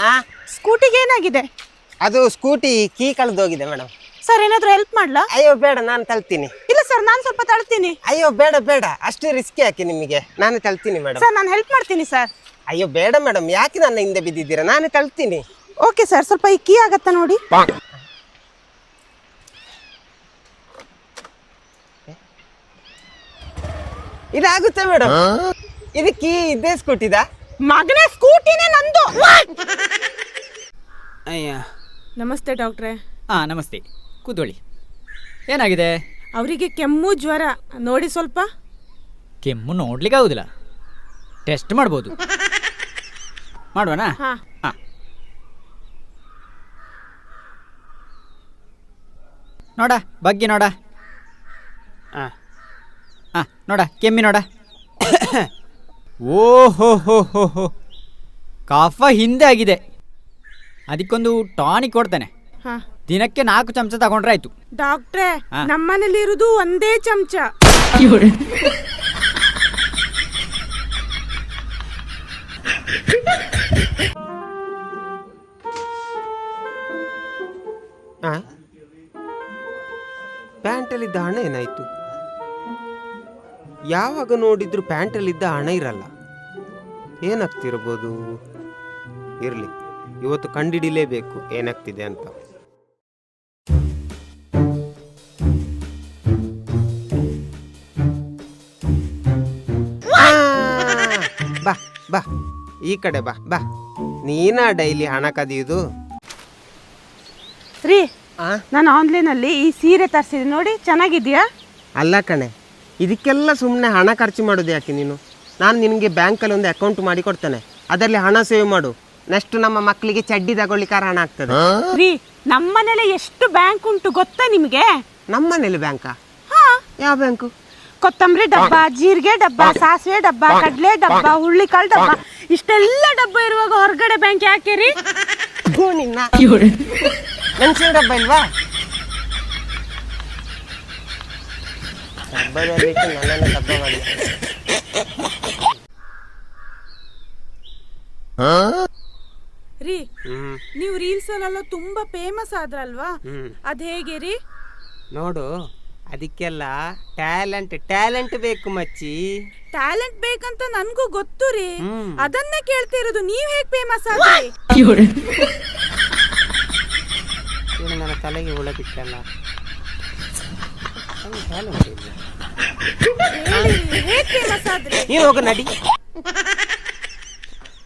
ಆ ಸ್ಕೂಟಿಗೆ ಏನಾಗಿದೆ? ಅದು ಸ್ಕೂಟಿ ಕೀ ಕಳೆದೋಗಿದೆ ಮೇಡಮ್. ಸರ್ ಏನಾದರೂ ಹೆಲ್ಪ್ ಮಾಡ್ಲಾ? ಅಯ್ಯೋ ಬೇಡ, ನಾನು ತಳ್ತೀನಿ. ಇಲ್ಲ ಸರ್, ನಾನು ಸ್ವಲ್ಪ ತಳ್ತೀನಿ. ಅಯ್ಯೋ ಬೇಡ ಬೇಡ, ಅಷ್ಟು ರಿಸ್ಕಿ ಯಾಕೆ ನಿಮಗೆ? ನಾನು ತಳ್ತೀನಿ ಮೇಡಮ್. ಸರ್ ನಾನು ಹೆಲ್ಪ್ ಮಾಡ್ತೀನಿ ಸರ್. ಅಯ್ಯೋ ಬೇಡ ಮೇಡಮ್, ಯಾಕೆ ನನ್ನ ಹಿಂದೆ ಬಿದ್ದಿದ್ದೀರಾ? ನಾನು ತಳ್ತೀನಿ. ಓಕೆ ಸರ್, ಸ್ವಲ್ಪ ಈ ಕೀ ಆಗತ್ತಾ ನೋಡಿ. ಇದಾಗುತ್ತೆ ಮೇಡಮ್. ಇದು ಕೀ ಇದ್ದೇ ಸ್ಕೂಟಿದ? ಮಗನೇ, ಸ್ಕೂಟಿನೇ ನಂದು. ಅಯ್ಯ, ನಮಸ್ತೆ ಡಾಕ್ಟ್ರೇ. ಹಾಂ ನಮಸ್ತೆ, ಕೂತ್ಕೊಳ್ಳಿ. ಏನಾಗಿದೆ? ಅವರಿಗೆ ಕೆಮ್ಮು ಜ್ವರ. ನೋಡಿ ಸ್ವಲ್ಪ. ಕೆಮ್ಮು ನೋಡ್ಲಿಕ್ಕೆ ಆಗುದಿಲ್ಲ, ಟೆಸ್ಟ್ ಮಾಡ್ಬೋದು. ಮಾಡುವನಾ? ಹಾಂ ಹಾಂ. ನೋಡ ಬಗ್ಗೆ ನೋಡ. ಹಾಂ ಹಾಂ, ನೋಡ ಕೆಮ್ಮಿ ನೋಡ. ಓಹೋ ಹೋ ಹೋ ಹೋ, ಕಫ ಹಿಂದೆ ಆಗಿದೆ. ಅದಕ್ಕೊಂದು ಟಾನಿಕ್ ಕೊಡ್ತೇನೆ. ಹಾಂ, ದಿನಕ್ಕೆ 4 ಚಮಚ ತಗೊಂಡ್ರೆ ಆಯ್ತು. ಡಾಕ್ಟ್ರೇ, ಹಾ. ನಮ್ಮನೇಲಿ ಇರುವುದು ಒಂದೇ ಚಮಚ. ಪ್ಯಾಂಟಲ್ಲಿದ್ದ ಹಣ ಏನಾಯ್ತು? ಯಾವಾಗ ನೋಡಿದ್ರು ಪ್ಯಾಂಟಲ್ಲಿದ್ದ ಹಣ ಇರಲ್ಲ. ಏನಾಗ್ತಿರ್ಬೋದು? ಇರಲಿ, ಇವತ್ತು ಕಂಡಿಡಿಲೇಬೇಕು ಏನಾಗ್ತಿದೆ ಅಂತ. ಬಾ ಬಾ, ಈ ಕಡೆ ಬಾ ಬಾ. ನೀನಾ ಡೈಲಿ ಹಣ ಕದಿಯುದು? ರೀ, ನಾನು ಆನ್ಲೈನಲ್ಲಿ ಈ ಸೀರೆ ತರಿಸಿದೆ ನೋಡಿ, ಚೆನ್ನಾಗಿದೆಯಾ? ಅಲ್ಲ ಕಣೆ, ಇದಕ್ಕೆಲ್ಲ ಸುಮ್ಮನೆ ಹಣ ಖರ್ಚು ಮಾಡೋದು ಯಾಕೆ ನೀನು? ನಾನು ನಿನಗೆ ಬ್ಯಾಂಕಲ್ಲಿ ಒಂದು ಅಕೌಂಟ್ ಮಾಡಿ ಕೊಡ್ತೇನೆ, ಅದರಲ್ಲಿ ಹಣ ಸೇವ್ ಮಾಡು. ನೆಕ್ಸ್ಟ್ ನಮ್ಮ ಮಕ್ಕಳಿಗೆ ಚಡ್ಡಿ ತಗೊಳ್ಳಿಕಾರ ಹಣ ಆಗ್ತದೆ. ರೀ, ನಮ್ಮನೇಲಿ ಎಷ್ಟು ಬ್ಯಾಂಕ್ ಉಂಟು ಗೊತ್ತಾ ನಿಮಗೆ? ನಮ್ಮನೇಲಿ ಬ್ಯಾಂಕಾ? ಹಾ, ಯಾವ ಬ್ಯಾಂಕು? ಕೊತ್ತಂಬರಿ ಡಬ್ಬ, ಜೀರಿಗೆ ಡಬ್ಬ, ಸಾಸಿವೆ ಡಬ್ಬ, ಕಡಲೆ ಡಬ್ಬ, ಹುಳ್ಳಿಕಾಳು ಡಬ್ಬ, ಇಷ್ಟೆಲ್ಲ ಡಬ್ಬ ಇರುವಾಗ ಹೊರಗಡೆ ಬ್ಯಾಂಕ್ ಯಾಕೆ ರೀ? ನಿನ್ನ ಮೆಣಸಿನ ಡಬ್ಬ ಇಲ್ವಾ? ಡಬ್ಬದಲ್ಲಿ ನನ್ನನ್ನು ಡಬ್ಬ ಮಾಡಿ. ರೀ, ನೀವು ರೀಲ್ಸ್ ಅಲ್ಲೆಲ್ಲ ತುಂಬಾ ಫೇಮಸ್ ಆದ್ರಲ್ವಾ, ಅದ್ ಹೇಗೆ ರೀ? ನೋಡು, ಅದಕ್ಕೆಲ್ಲ ಟ್ಯಾಲೆಂಟ್ ಬೇಕು ಮಚ್ಚಿ. ಟ್ಯಾಲೆಂಟ್ ಬೇಕಂತ ನನ್ಗೂ ಗೊತ್ತು ರೀ, ಅದನ್ನೇ ಕೇಳ್ತಿರೋದು. ನೀವ್ ಹೇಗ್ ಫೇಮಸ್ ಆದ್ರಿ? ನನ್ನ ತಲೆಗೆ ಹುಳ ಬಿಟ್ಟಲ್ಲ. ಹೇಗ್ ಫೇಮಸ್ ಆದ್ರಿ? ನೀನು ಹೋಗ ನಡಿ.